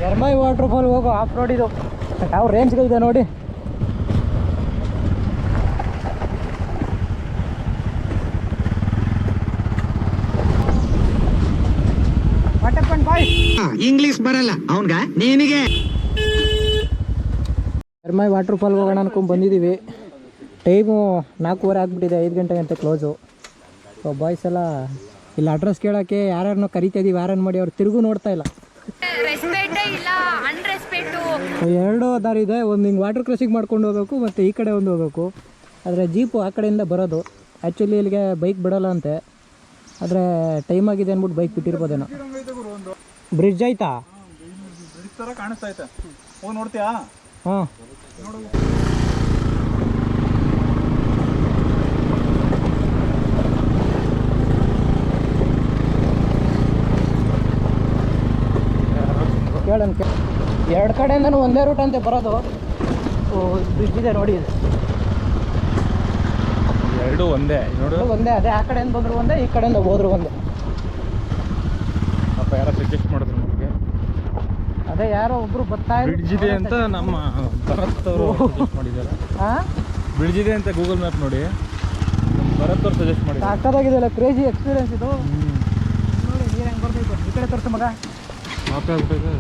ಎರ್ಮೈ water fall ಹೋಗೋ of road ಇದು ಯಾವ ರೇಂಜ್ಗೆ ಇದೆ ನೋಡಿ. ಇಂಗ್ಲಿಷ್ ಬರಲ್ಲ ಅವನ್ಗ ನಿನಗೆ. ಎರ್ಮೈ ವಾಟರ್ ಫಾಲ್ ಹೋಗೋಣ ಅನ್ಕೊಂಡು ಬಂದಿದ್ದೀವಿ. ಟೈಮು 4:15 ಆಗಿಬಿಟ್ಟಿದೆ, 5 ಗಂಟೆ ಅಂತ ಕ್ಲೋಸು. ಸೊ ಬಾಯ್ಸ್ ಎಲ್ಲ ಇಲ್ಲಿ ಅಡ್ರೆಸ್ ಕೇಳೋಕ್ಕೆ ಯಾರ್ಯಾರನ್ನೋ ಕರಿತಾ ಇದೀವಿ, ಯಾರನ್ನು ಮಾಡಿ ಅವ್ರು ತಿರುಗು ನೋಡ್ತಾ ಇಲ್ಲ. ಎರಡು ದಾರಿ ಇದೆ, ಒಂದು ಹಿಂಗೆ ವಾಟರ್ ಕ್ರಾಸಿಂಗ್ ಮಾಡ್ಕೊಂಡು ಹೋಗಬೇಕು ಮತ್ತು ಈ ಕಡೆ ಒಂದು ಹೋಗಬೇಕು. ಆದರೆ ಜೀಪು ಆ ಕಡೆಯಿಂದ ಬರೋದು. ಆ್ಯಕ್ಚುಲಿ ಇಲ್ಲಿಗೆ ಬೈಕ್ ಬಿಡೋಲ್ಲ ಅಂತೆ, ಆದರೆ ಟೈಮ್ ಆಗಿದೆ ಅಂದ್ಬಿಟ್ಟು ಬೈಕ್ ಬಿಟ್ಟಿರ್ಬೋದೇನೋ. ಬ್ರಿಡ್ಜ್ ಆಯ್ತಾ? ಬ್ರಿಡ್ಜ್ ಥರ ಕಾಣಿಸ್ತಾ ಐತೆ, ಹೋಗಿ ನೋಡ್ತೀಯಾ? ಹಾಂ ಕೇಳೋಣ. ಎರಡು ಕಡೆಯಿಂದನೂ ಒಂದೇ ರೂಟ್ ಅಂತೆ ಬರೋದು. ಬ್ರಿಡ್ಜ್ ಇದೆ ನೋಡಿ, ಎರಡು ಒಂದೇ ನೋಡು, ಒಂದೇ. ಅದೇ ಆ ಕಡೆಯಿಂದ ಬಂದ್ರು ಒಂದೇ, ಈ ಕಡೆಯಿಂದ ಹೋದ್ರು ಒಂದೇ. ಅಪ್ಪ ಯಾರೋ ಸಜೆಸ್ಟ್ ಮಾಡಿದ್ರು ನಮಗೆ, ಅದೇ ಯಾರೋ ಒಬ್ರು ಬರ್ತಾ ಬ್ರಿಡ್ಜ್ ಇದೆ ಅಂತ ನಮ್ಮ ಭರತ್ ಅವರು ಸಜೆಸ್ಟ್ ಮಾಡಿದ್ದಾರೆ. ಹಾಂ, ಬ್ರಿಡ್ಜ್ ಇದೆ ಅಂತ ಗೂಗಲ್ ಮ್ಯಾಪ್ ನೋಡಿ ಭರತ್ ಅವ್ರು ಸಜೆಸ್ಟ್ ಮಾಡಿದ್ದಾರೆ. ಸಾಕಾಗಿದೆಯಲ್ಲ, ಕ್ರೇಜಿ ಎಕ್ಸ್ಪೀರಿಯನ್ಸ್ ಇದು. ನೋಡಿ ನೀರು ಹೆಂಗೆ ಬರ್ತೈತೆ, ಈ ಕಡೆ ತೋರಿಸು ಮಗ. ಮಾಪೆ ಆಗ್ಬಿಟ್ಟೈತೆ.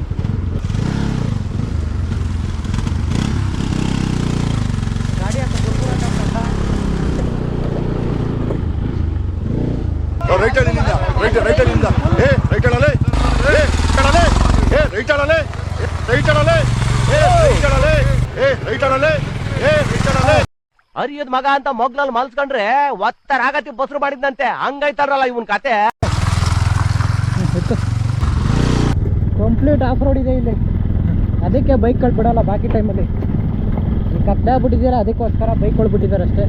ಗಾಡಿ ಹಾಕಿ ಅರಿಯದ್ ಮಗ ಅಂತ ಮೊಗ್ಲಲ್ಲಿ ಮಲ್ಸ್ಕೊಂಡ್ರೆ ಒತ್ತರಾಗತಿ ಬಸ್ರು ಮಾಡಿದ್ದಂತೆ. ಹಂಗೈತಾರಲ್ಲ ಇವನ್ ಕತೆ. ಕಂಪ್ಲೀಟ್ ಆಫ್ ರೋಡ್ ಇದೆ ಇಲ್ಲಿ, ಅದಕ್ಕೆ ಬೈಕ್ಗಳು ಬಿಡೋಲ್ಲ ಬಾಕಿ ಟೈಮಲ್ಲಿ. ಈ ಕತ್ಲೆ ಆಗ್ಬಿಟ್ಟಿದ್ದೀರ, ಅದಕ್ಕೋಸ್ಕರ ಬೈಕ್ಗಳು ಬಿಟ್ಟಿದ್ದಾರೆ ಅಷ್ಟೇ.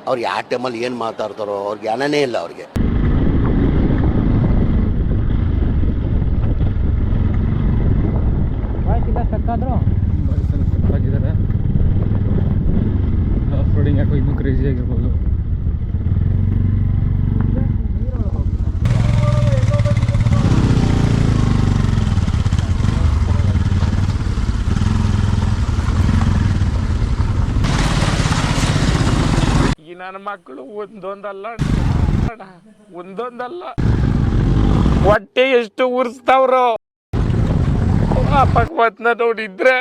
ಅವ್ರು ಯಾವ ಟೈಮಲ್ಲಿ ಏನು ಮಾತಾಡ್ತಾರೋ ಅವ್ರಿಗೆ ಜ್ಞಾನನೇ ಇಲ್ಲ ಅವ್ರಿಗೆ. ಬಾಯ್ಸಿಲ್ಲ ಸ್ಟಕ್ಕಾದ್ರು ಆಗಿದ್ದಾರೆ. ಆಫ್ ರೋಡಿಂಗ್ ಯಾಕೋ ಇನ್ನೂ ಕ್ರೇಜಿ ಆಗಿರ್ಬೋದು. ನನ್ನ ಮಕ್ಕಳು ಒಂದೊಂದಲ್ಲ ಹೊಟ್ಟೆ ಎಷ್ಟು ಉರ್ಸ್ತಾವ್ರೋ. ಅಪಕ್ವತ್ನ ನೋಡಿದ್ರೆ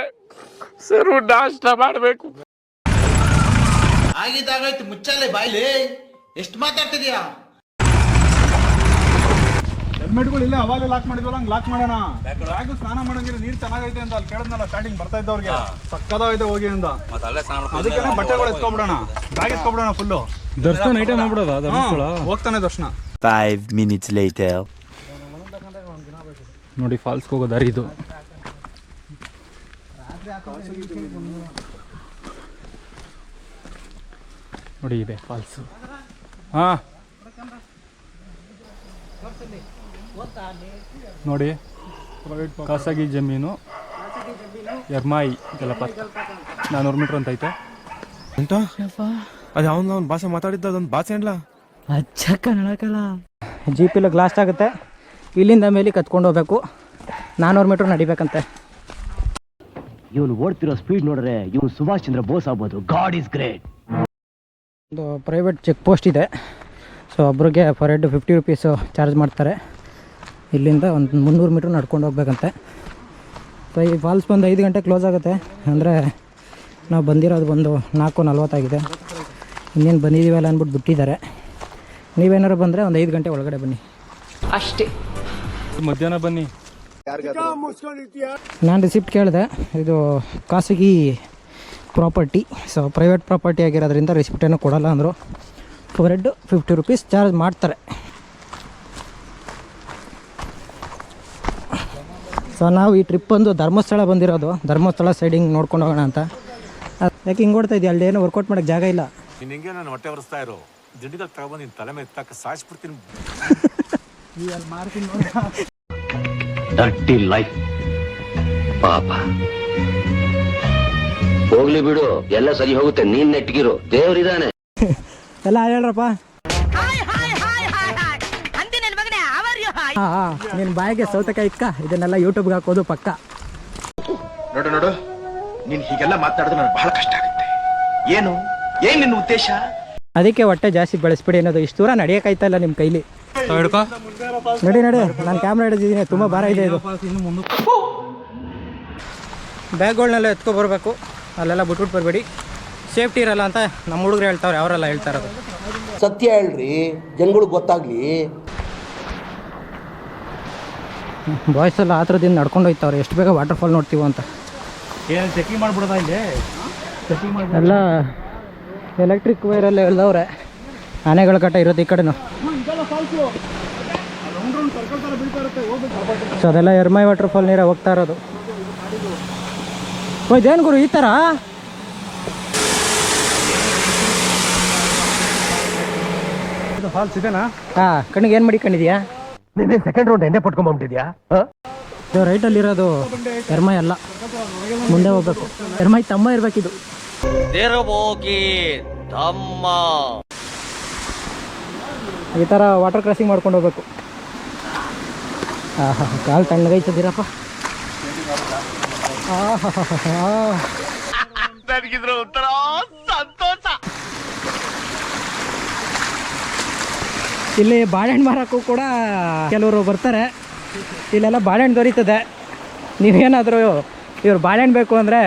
ಸರು ನಾಷ್ಟ ಮಾಡ್ಬೇಕು. ಆಗಿದ್ದಾಗಾಯ್ತು, ಮುಚ್ಚಲ್ಲೇ ಬಾಯ್ಲಿ, ಎಷ್ಟು ಮಾತಾಡ್ತಿದ್ಯಾ? ಹೆಲ್ಮೆಟ್ಗಳು ಇಲ್ಲೇ ಅವಾಗ ಲಾಕ್ ಮಾಡಿದ್ವಲ್ಲ, ಹಂಗೆ ಲಾಕ್ ಮಾಡೋಣ. ಬ್ಯಾಗ್ ಸ್ನಾನ ಮಾಡಂಗಿಲ್ಲ, ನೀರು ಚೆನ್ನಾಗೈತೆ ಅಂತ ಅಲ್ಲಿ ಕೇಳಿದ್ನಲ್ಲ ಸ್ಟಾರ್ಟಿಂಗ್ ಬರ್ತಾ ಇದ್ದವ್ರಿಗೆ. ಸಕ್ಕದಾಗೈತೆ ಹೋಗಿ ಅಂತ, ಅದಕ್ಕೆ ಬಟ್ಟೆಗಳು ಎತ್ಕೊಂಡ್ಬಿಡೋಣ, ಬ್ಯಾಗ್ ಎತ್ಕೊಂಡ್ಬಿಡೋಣ ಫುಲ್ಲು. ದರ್ಶನ ನೈಟೇ ಮಾಡ್ಬಿಡೋದ, ಹೋಗ್ತಾನೆ ದರ್ಶನ. 5 minutes later. ನೋಡಿ ಫಾಲ್ಸ್ಗೆ ಹೋಗೋ ದಾರಿ ಇದು. ನೋಡಿ ಇದೆ ಫಾಲ್ಸು. ಹಾಂ ನೋಡಿ, ಖಾಸಗಿ ಜಮೀನು ಎರ್ಮಾಯಿ ಜಲಪಾತ, 400 ಮೀಟ್ರ್ ಅಂತ ಐತೆ. ಎಂತ ಅದು ಅವ್ನು ಭಾಷೆ ಮಾತಾಡಿದ್ದ, ಅದೊಂದು ಭಾಷೆ ಅಲ್ಲ, ಅಚ್ಚ ಕನ್ನಡಕಲ್ಲ. ಜೀಪಿಲ್ಲ ಗ್ಲಾಸ್ಟ್ ಆಗುತ್ತೆ, ಇಲ್ಲಿಂದ ಮೇಲೆ ಕತ್ಕೊಂಡು ಹೋಗ್ಬೇಕು. 400 ಮೀಟ್ರ್ ನಡಿಬೇಕಂತೆ. ಇವನು ಓಡ್ತಿರೋ ಸ್ಪೀಡ್ ನೋಡ್ರೆ ಇವನು ಸುಭಾಷ್ ಚಂದ್ರ ಬೋಸ್ ಆಗ್ಬೋದು. God is great. ಒಂದು ಪ್ರೈವೇಟ್ ಚೆಕ್ ಪೋಸ್ಟ್ ಇದೆ. ಸೊ ಒಬ್ರಿಗೆ ಫರ್ ಹೆಡ್ 50 ರೂಪೀಸು ಚಾರ್ಜ್ ಮಾಡ್ತಾರೆ. ಇಲ್ಲಿಂದ ಒಂದು 300 ಮೀಟ್ರ್ ನಡ್ಕೊಂಡು ಹೋಗ್ಬೇಕಂತೆ. ಸೊ ಈ ಫಾಲ್ಸ್ ಬಂದು 5 ಗಂಟೆ ಕ್ಲೋಸ್ ಆಗುತ್ತೆ. ಅಂದರೆ ನಾವು ಬಂದಿರೋದು ಬಂದು 4:40 ಆಗಿದೆ. ಇನ್ನೇನು ಬಂದಿದ್ದೀವಲ್ಲ ಅಂದ್ಬಿಟ್ಟು ಬಿಟ್ಟಿದ್ದಾರೆ. ನೀವೇನಾದ್ರು ಬಂದರೆ ಒಂದು 5 ಗಂಟೆ ಒಳಗಡೆ ಬನ್ನಿ ಅಷ್ಟೇ. ಮಧ್ಯಾಹ್ನ ಬನ್ನಿ. ನಾನು ರಿಸಿಪ್ಟ್ ಕೇಳಿದೆ, ಇದು ಖಾಸಗಿ ಪ್ರಾಪರ್ಟಿ, ಸೊ ಪ್ರೈವೇಟ್ ಪ್ರಾಪರ್ಟಿ ಆಗಿರೋದ್ರಿಂದ ರಿಸಿಪ್ಟೇನೂ ಕೊಡೋಲ್ಲ ಅಂದರು. ಫರ್ ಹೆಡ್ 50 ರೂಪೀಸ್ ಚಾರ್ಜ್ ಮಾಡ್ತಾರೆ. ಸೊ ನಾವು ಈ ಟ್ರಿಪ್ ಬಂದು ಧರ್ಮಸ್ಥಳ ಬಂದಿರೋದು. ಧರ್ಮಸ್ಥಳ ಸೈಡಿಂಗ್ ನೋಡ್ಕೊಂಡು ಹೋಗೋಣ ಅಂತ. ಯಾಕೆ ಹಿಂಗೆ ಓಡ್ತಾ ಇದೆಯಾ? ಅಲ್ಲಿ ಏನೋ ವರ್ಕೌಟ್ ಮಾಡೋಕ್ಕೆ ಜಾಗ ಇಲ್ಲ. ನೀನು ಹಿಂಗೆ ನಾನು ಹೊಟ್ಟೆ ಒರೆಸ್ತಾ ಇರೋ, ದಿಂಡಿದಾಗ ತಗೊಬಂದು ನಿನ್ನ ತಲೆ ಮೇಲೆ ಎತ್ತಾಕ ಸಾಯಿಸ್ಬಿಡ್ತೀನಿ. ಡರ್ಟಿ ಲೈಫ್ ಪಾಪ ಹೋಗ್ಲಿ ಬಿಡು, ಎಲ್ಲ ಸರಿ ಹೋಗುತ್ತೆ. ನೀನ್ ನೆಟ್ಗಿರು, ದೇವ್ರಿದಾನೆ. ಎಲ್ಲ ಹೇಳ್ರಪ್ಪ. ಹಾಂ ನಿನ್ನ ಬಾಯಿಗೆ ಸೌತೆಕಾಯಿ ಇಕ್ಕ, ಇದನ್ನೆಲ್ಲ ಯೂಟ್ಯೂಬ್ಗೆ ಹಾಕೋದು ಪಕ್ಕ. ನೋಡು ನೋಡು, ನೀನ್ ಹೀಗೆಲ್ಲ ಮಾತಾಡಿದ್ರೆ ನನಗೆ ಬಹಳ ಕಷ್ಟ ಆಗುತ್ತೆ. ಏನು ಏನ್ ನಿನ್ನ ಉದ್ದೇಶ? ಅದಕ್ಕೆ ಹೊಟ್ಟೆ ಜಾಸ್ತಿ ಬೆಳೆಸ್ಬಿಡಿ ಅನ್ನೋದು. ಇಷ್ಟು ದೂರ ನಡೆಯೋಕ್ಕಾಯ್ತಾ ಇಲ್ಲ ನಿಮ್ಮ ಕೈಲಿ. ನಡಿ ನಾನು ಕ್ಯಾಮ್ರಾ ಹಿಡಿದಿದ್ದೀನಿ, ತುಂಬ ಭಾರ ಇದೆ ಇದು. ಬ್ಯಾಗ್ಗಳನ್ನೆಲ್ಲ ಎತ್ಕೊಬರ್ಬೇಕು, ಅಲ್ಲೆಲ್ಲ ಬಿಟ್ಬಿಟ್ಟು ಬರಬೇಡಿ, ಸೇಫ್ಟಿ ಇರಲ್ಲ ಅಂತ ನಮ್ಮ ಹುಡುಗರು ಹೇಳ್ತಾವ್ರೆ, ಅವರೆಲ್ಲ ಹೇಳ್ತಾ ಇರೋದು. ಸತ್ಯ ಹೇಳ್ರಿ, ಜನಗಳಿಗೆ ಗೊತ್ತಾಗ್ಲಿ. ಬಾಯ್ಸ್ ಎಲ್ಲ ಆ ಥರದಿಂದ ನಡ್ಕೊಂಡು ಹೋಗ್ತಾವ್ರೆ, ಎಷ್ಟು ಬೇಗ ವಾಟರ್ಫಾಲ್ ನೋಡ್ತೀವೋ ಅಂತ. ಏನು ಚೆಕಿಂಗ್ ಮಾಡ್ಬಿಡೋದಾ ಇಲ್ಲಿ? ಎಲ್ಲ ಎಲೆಕ್ಟ್ರಿಕ್ ವೈರೆಲ್ಲ ಎಳ್ದವ್ರೆ. ಆನೆಗಳ ಕಟ್ಟ ಇರೋದು ಈ ಕಡೆನು. ಸೊ ಅದೆಲ್ಲ ಎರ್ಮೈ ವಾಟರ್ಫಾಲ್ ನೀರೇ ಹೋಗ್ತಾ ಇರೋದು. ಇದೇನು ಗುರು ಈ ಥರ? ಫಾಲ್ಸ್ ಇದೆನಾ? ಹಾಂ, ಕಣ್ಣಿಗೆ ಏನು ಮಡಿಕೊಂಡಿದ್ಯಾ? ನಿನ್ನೆ ಸೆಕೆಂಡ್ ರೌಂಡ್ ಎಣ್ಣೆ ಪಟ್ಕೊಂಡ್ಬಿಟ್ಟಿದ್ಯಾ? ಇದು ರೈಟಲ್ಲಿರೋದು ಎರ್ಮೈ ಅಲ್ಲ, ಮುಂದೆ ಹೋಗ್ಬೇಕು. ಎರ್ಮೈ ತಮ್ಮ ಇರ್ಬೇಕಿದು. ಈ ಥರ ವಾಟರ್ ಕ್ರಾಸಿಂಗ್ ಮಾಡ್ಕೊಂಡು ಹೋಗ್ಬೇಕು. ಆಹಾ, ಕಾಲು ತಣ್ಣಗೈತದಿರಪ್ಪ. ನನಗಿದ್ರ ಒಂಥರ ಸಂತೋಷ. ಇಲ್ಲಿ ಬಾಳೆಹಣ್ಣು ಮಾರಕ್ಕೂ ಕೂಡ ಕೆಲವರು ಬರ್ತಾರೆ. ಇಲ್ಲೆಲ್ಲ ಬಾಳೆಹಣ್ಣು ದೊರೀತದೆ. ನೀವೇನಾದರೂ ಇವ್ರು ಬಾಳೆಹಣ್ಣು ಬೇಕು ಅಂದರೆ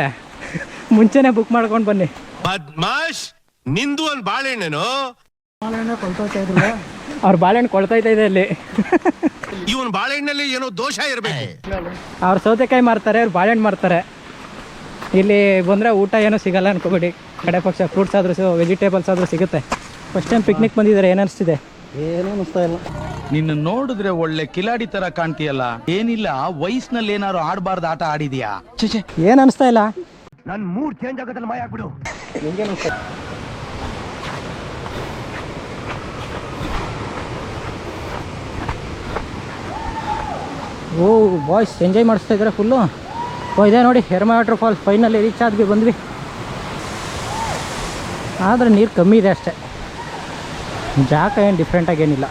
ಮುಂಚೆನೇ ಬುಕ್ ಮಾಡ್ಕೊಂಡು ಬನ್ನಿ. ಬದ್ಮಾಶ್, ನಿಂದು ಒಂದು ಬಾಳೆಹಣ್ಣು. ಬಾಳೆಹಣ್ಣು ಕೊಳ್ತೋಯ್ತಾ ಇದ್ರು, ಅವ್ರ ಬಾಳೆಹಣ್ಣು ಕೊಳ್ತೋಯ್ತಾ ಇದೆ ಇಲ್ಲಿ. ಇವನ್ ಬಾಳೆಹಣ್ಣಲ್ಲಿ ಏನೋ ದೋಷ ಇರಬೇಕು. ಅವ್ರು ಸೌತೆಕಾಯಿ ಮಾರ್ತಾರೆ, ಅವ್ರು ಬಾಳೆಹಣ್ಣು ಮಾರ್ತಾರೆ. ಇಲ್ಲಿ ಬಂದರೆ ಊಟ ಏನೂ ಸಿಗಲ್ಲ ಅನ್ಕೋಬೇಡಿ. ಕಡೆ ಪಕ್ಷ ಫ್ರೂಟ್ಸ್ ಆದರೂ ವೆಜಿಟೇಬಲ್ಸ್ ಆದರೂ ಸಿಗುತ್ತೆ. ಫಸ್ಟ್ ಟೈಮ್ ಪಿಕ್ನಿಕ್ ಬಂದಿದ್ದಾರೆ, ಏನು ಅನಿಸ್ತಿದೆ? ಏನೂ ಅನಿಸ್ತಾ ಇಲ್ಲ. ನಿನ್ನ ನೋಡಿದ್ರೆ ಒಳ್ಳೆ ಕಿಲಾಡಿ ತರ ಕಾಣ್ತೀಯಲ್ಲ. ಏನಿಲ್ಲ, ವಯಸ್ಸಿನಲ್ಲಿ ಏನಾದ್ರು ಆಡಬಾರ್ದು ಆಟ ಆಡಿದ್ಯಾ? ಏನು ಅನಿಸ್ತಾ ಇಲ್ಲ. ನನ್ ಮೂಡ್ ಚೇಂಜ್ ಆಗೋದ್ರಲ್ಲಿ ಮಾಯ ಆಗ್ಬಿಡು. ಓ ಬಾಯ್ಸ್ ಎಂಜಾಯ್ ಮಾಡಿಸ್ತಾ ಇದ್ದಾರೆ ಫುಲ್ಲು. ಇದೆ ನೋಡಿ ಎರ್ಮೈ ವಾಟರ್ ಫಾಲ್ಸ್. ಫೈನಲಿ ರೀಚ್ ಆದ್ವಿ, ಬಂದ್ವಿ. ಆದರೆ ನೀರು ಕಮ್ಮಿ ಇದೆ ಅಷ್ಟೇ, ಜಾಗ ಏನು ಡಿಫ್ರೆಂಟಾಗಿ ಏನಿಲ್ಲ.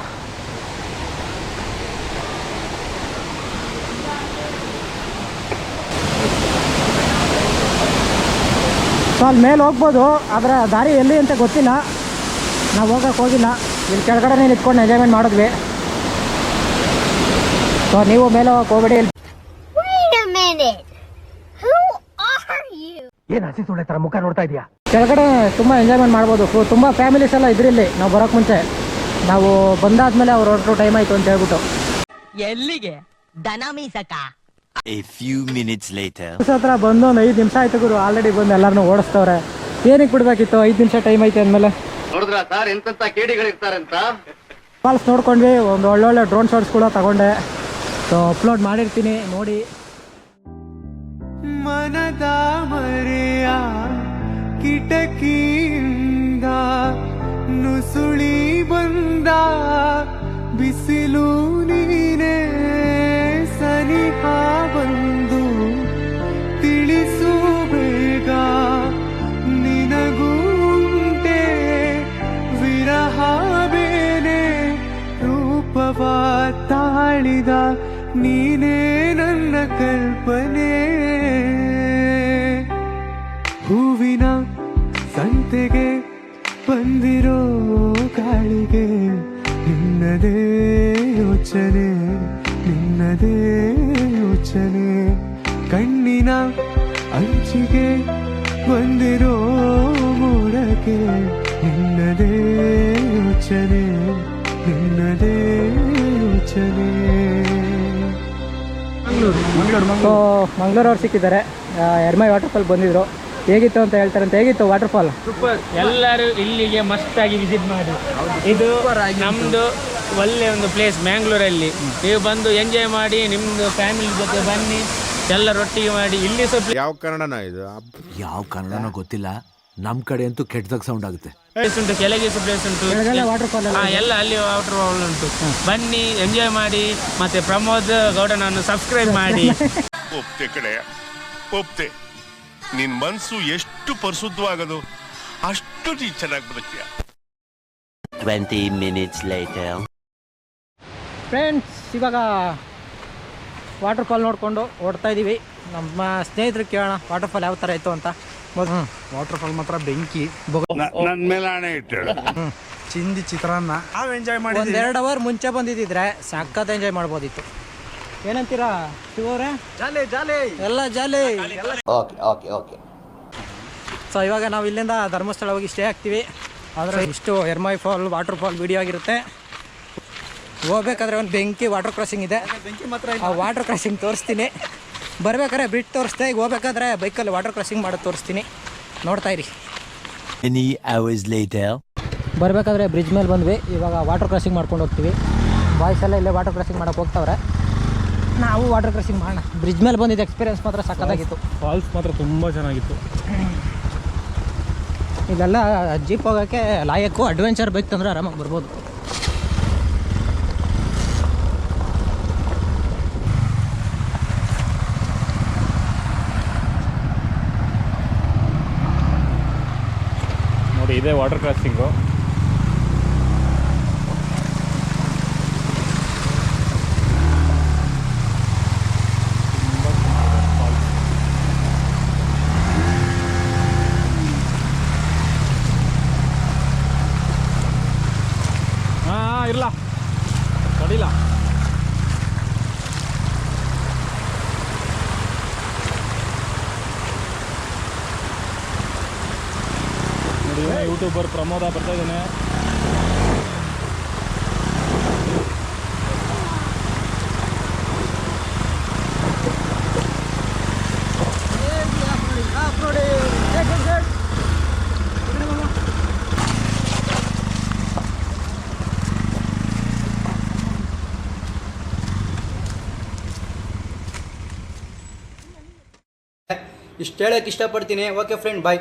ಸೊ ಅಲ್ಲಿ ಮೇಲೆ ಹೋಗ್ಬೋದು, ಆದರೆ ದಾರಿ ಎಲ್ಲಿ ಅಂತ ಗೊತ್ತಿಲ್ಲ, ನಾವು ಹೋಗೋಕ್ಕೆ ಹೋಗಿಲ್ಲ. ಇಲ್ಲಿ ಕೆಳಗಡೆ ನಿಂತ್ಕೊಂಡು ಎಂಜಾಯ್ಮೆಂಟ್ ಮಾಡಿದ್ವಿ. ಸೊ ನೀವು ಮೇಲೆ ಹೋಗಕ್ಕೆ ಹೋಗ್ಬೇಡಿ. ಏನ್ ಹಸಿ ಸುಳ್ಳೆ ತರ ಮುಖ ನೋಡ್ತಾ ಇದೀಯಾ? ಕೆಳಗಡೆ ತುಂಬ ಎಂಜಾಯ್ಮೆಂಟ್ ಮಾಡ್ಬೋದು. ತುಂಬ ಫ್ಯಾಮಿಲೀಸ್ ಎಲ್ಲ ಇದ್ರಿಲ್ಲಿ. ನಾವು ಬರೋಕ್ಕೆ ಮುಂಚೆ ನಾವು ಬಂದಾದ್ಮೇಲೆ ಅವ್ರು ಹೊರಟು ಟೈಮ್ ಆಯಿತು ಅಂತ ಹೇಳ್ಬಿಟ್ಟು. ಎಲ್ಲಿಗೆ? ದನ ಮೀಸಕ. ಹತ್ರ ಬಂದು ಒಂದು 5 ನಿಮಿಷ ಆಯ್ತು ಗುರು. ಆಲ್ರೆಡಿ ಬಂದು ಎಲ್ಲರನ್ನೂ ಓಡಿಸ್ತವ್ರೆ. ಏನಕ್ಕೆ ಬಿಡಬೇಕಿತ್ತು? 5 ನಿಮಿಷ ಟೈಮ್ ಐತೆ ಅಂದಮೇಲೆ ನೋಡಿದ್ರ ಸರ್ ಎಂತ ಕೇಡಿಗಳಿರ್ತಾರಂತ. ಫಾಲ್ಸ್ ನೋಡ್ಕೊಂಡ್ವಿ. ಒಂದು ಒಳ್ಳೊಳ್ಳೆ ಡ್ರೋನ್ ಶಾಟ್ಸ್ ಕೂಡ ತಗೊಂಡೆ. ಸೊ ಅಪ್ಲೋಡ್ ಮಾಡಿರ್ತೀನಿ, ನೋಡಿ. ಮನದ ಮರೆಯ ಕಿಟಕಿಯಿಂದ ನುಸುಳಿ ಬಂದ ಬಿಸಿಲು ನೀನೇ ಸನಿಹ ಬಂದು ತಿಳಿಸು ಬೇಗ ನಿನಗೂಂಟೆ ವಿರಹ ಬೇನೆ ರೂಪವ ತಾಳಿದ ನೀನೇ ನನ್ನ ಕಲ್ಪನೆ. ಹೂವಿನ ಸಂತೆಗೆ ಬಂದಿರೋ ಗಾಳಿಗೆ ನಿನ್ನದೇ ಯೋಚನೆ, ನಿನ್ನದೇ ಯೋಚನೆ. ಕಣ್ಣಿನ ಅಂಚಿಗೆ ಬಂದಿರೋ ಮೋಡಕ್ಕೆ ನಿನ್ನದೇ ಯೋಚನೆ, ನಿನ್ನದೇ ಯೋಚನೆ. ಸೊ ಮಂಗಳೂರವ್ರು ಸಿಕ್ಕಿದ್ದಾರೆ, ಎರ್ಮೈ ವಾಟರ್ಫಾಲ್ ಬಂದಿದ್ರು. ಹೇಗಿತ್ತು ಅಂತ ಹೇಳ್ತಾರಂತೆ. ಹೇಗಿತ್ತು ವಾಟರ್ಫಾಲ್? ಸೂಪರ್. ಎಲ್ಲರೂ ಇಲ್ಲಿಗೆ ಮಸ್ತಾಗಿ ವಿಸಿಟ್ ಮಾಡಿ. ಇದು ನಮ್ಮದು ಒಳ್ಳೆ ಒಂದು ಪ್ಲೇಸ್ ಮ್ಯಾಂಗ್ಳೂರಲ್ಲಿ. ನೀವು ಬಂದು ಎಂಜಾಯ್ ಮಾಡಿ, ನಿಮ್ಮದು ಫ್ಯಾಮಿಲಿ ಜೊತೆ ಬನ್ನಿ, ಎಲ್ಲರೊಟ್ಟಿಗೆ ಮಾಡಿ. ಇಲ್ಲಿ ಸ್ವಲ್ಪ ಯಾವ ಕನ್ನಡನ ಇದು? ಯಾವ ಕನ್ನಡನೋ ಗೊತ್ತಿಲ್ಲ, ನಮ್ ಕಡೆ ಅಂತೂ ಕೆಟ್ಟದಾಗ ಸೌಂಡ್ ಆಗುತ್ತೆ. ಪ್ಲೇಸ್ ಉಂಟು, ಕೆಳಗೆ ಪ್ಲೇಸ್ ಉಂಟು, ವಾಟರ್ಫಾಲ್ ಎಲ್ಲ ಅಲ್ಲಿ ವಾಟರ್ ಫಾಲ್ ಉಂಟು. ಬನ್ನಿ, ಎಂಜಾಯ್ ಮಾಡಿ. ಮತ್ತೆ ಪ್ರಮೋದ್ ಗೌಡನನ್ನು ಸಬ್ಸ್ಕ್ರೈಬ್ ಮಾಡಿ. ಒಪ್ತೆ ಕಡೆ ಒಪ್ತೆ. ನಿನ್ ಮನ್ಸು ಎಷ್ಟು ಪರಿಶುದ್ಧವಾಗದು ಅಷ್ಟು ನೀ ಚೆನ್ನಾಗಿ ಬದುಕ್ತೀಯ. 20 minutes later. ಫ್ರೆಂಡ್ಸ್ ಇವಾಗ ವಾಟರ್ ಫಾಲ್ ನೋಡಿಕೊಂಡು ಓಡ್ತಾ ಇದ್ದೀವಿ. ನಮ್ಮ ಸ್ನೇಹಿತರು ಕೇಳೋಣ ವಾಟರ್ ಫಾಲ್ ಯಾವ ಥರ ಇತ್ತು ಅಂತ. ವಾಟರ್ ಫಾಲ್ ಮಾತ್ರ ಬೆಂಕಿ, ನನ್ನ ಮೇಲೆ ಹಣೆ ಇಟ್ಟು ಚಿಂದಿ ಚಿತ್ರಾನ್ನ ನಾವು ಎಂಜಾಯ್ ಮಾಡಿ. 1-2 ಅವರ್ ಮುಂಚೆ ಬಂದಿದ್ದಿದ್ರೆ ಸಖತ್ ಎಂಜಾಯ್ ಮಾಡ್ಬೋದಿತ್ತು. ಏನಂತೀರಾ ಶಿವರೇ? ಜಾಲಿ ಜಾಲಿ ಎಲ್ಲ jolly. Okay okay okay. So ಇವಾಗ ನಾವು ಇಲ್ಲಿಂದ ಧರ್ಮಸ್ಥಳ ಹೋಗಿ ಸ್ಟೇ ಆಗ್ತೀವಿ. ಆದರೆ ಇಷ್ಟು Ermayi fall waterfall video ಆಗಿರುತ್ತೆ. ಹೋಗ್ಬೇಕಾದ್ರೆ ಒಂದು ಬೆಂಕಿ ವಾಟರ್ ಕ್ರಾಸಿಂಗ್ ಇದೆ, ಬೆಂಕಿ ಮಾತ್ರ ಆ ವಾಟರ್ ಕ್ರಾಸಿಂಗ್ ತೋರಿಸ್ತೀನಿ. ಬರ್ಬೇಕಾದ್ರೆ ಬ್ರಿಡ್ಜ್ ತೋರಿಸ್ದೆ, ಈಗ ಹೋಗ್ಬೇಕಾದ್ರೆ ಬೈಕಲ್ಲಿ ವಾಟರ್ ಕ್ರಾಸಿಂಗ್ ಮಾಡೋದು ತೋರಿಸ್ತೀನಿ, ನೋಡ್ತಾ ಇರಿ. ಬರಬೇಕಾದ್ರೆ ಬ್ರಿಡ್ಜ್ ಮೇಲೆ ಬಂದ್ವಿ. ಇವಾಗ ವಾಟರ್ ಕ್ರಾಸಿಂಗ್ ಮಾಡ್ಕೊಂಡು ಹೋಗ್ತೀವಿ. ಬಾಯ್ಸ್ ಎಲ್ಲ ಇಲ್ಲೇ ವಾಟರ್ ಕ್ರಾಸಿಂಗ್ ಮಾಡೋಕೆ ಹೋಗ್ತಾವ್ರೆ, ನಾವು ವಾಟರ್ ಕ್ರಾಸಿಂಗ್ ಮಾಡೋಣ. ಬ್ರಿಡ್ಜ್ ಮೇಲೆ ಬಂದಿದ್ದು ಎಕ್ಸ್ಪೀರಿಯನ್ಸ್ ಮಾತ್ರ ಸಕ್ಕತ್ತಾಗಿತ್ತು. ಫಾಲ್ಸ್ ಮಾತ್ರ ತುಂಬ ಚೆನ್ನಾಗಿತ್ತು. ಇಲ್ಲೆಲ್ಲ ಜೀಪ್ ಹೋಗೋಕ್ಕೆ ಲಾಯಕ್ಕು. ಅಡ್ವೆಂಚರ್ ಬೈಕ್ ತಂದರೆ ಆರಾಮಾಗಿ ಬರ್ಬೋದು. ನೋಡಿ, ಇದೇ ವಾಟರ್ ಕ್ರಾಸಿಂಗು. ಇರಲ್ಲ ತಡಿಲ್ಲ. ನೋಡಿ, ಯೂಟ್ಯೂಬರ್ ಪ್ರಮೋದ ಬರ್ತಾ ಇದ್ದಾನೆ. ಇಷ್ಟು ಹೇಳೋಕ್ಕೆ ಇಷ್ಟಪಡ್ತೀನಿ. ಓಕೆ ಫ್ರೆಂಡ್, ಬಾಯ್.